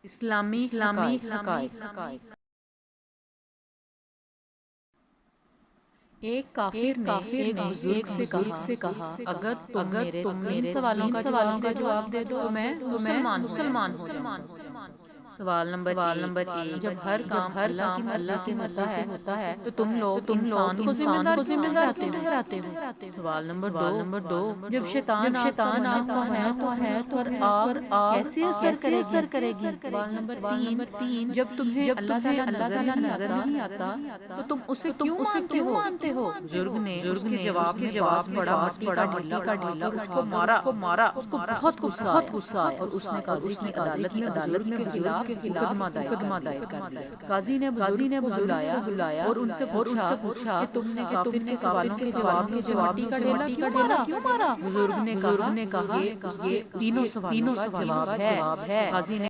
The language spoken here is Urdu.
اسلامی حقائق۔ ایک کافر نے ایک بزرگ سے کہا اگر تم میرے تین سوالوں کا جواب دے دو تو میں مسلمان ہو جاؤں۔ سوال نمبر ایک، جب ہر کام اللہ کی مرضی سے ہوتا ہے تو تم لوگ انسان کو ذمہ دار کیوں ٹھہراتے ہو؟ سوال نمبر دو، جب شیطان آپ کا بنا ہے تو آگ کیسے اثر کرے گی؟ سوال نمبر تین، جب تمہیں اللہ تعالیٰ نظر نہیں آتا تو تم اسے کیوں مانتے ہو؟ بزرگ نے اس کے جواب میں بڑا مٹی کا ڈھیلا اس کو مارا، اس کو بہت غصہ آیا اور اس نے عدالت میں بزرگ کے خلاف مقدمہ دائر کر دیا۔ قاضی نے بزرگ کو بلایا اور ان سے پوچھا کہ تم نے کافر کے سوالوں کے جواب مٹی کا ڈھیلا کیوں مارا؟ بزرگ نے کہا یہ تینوں سوالوں کا جواب ہے۔ قاضی نے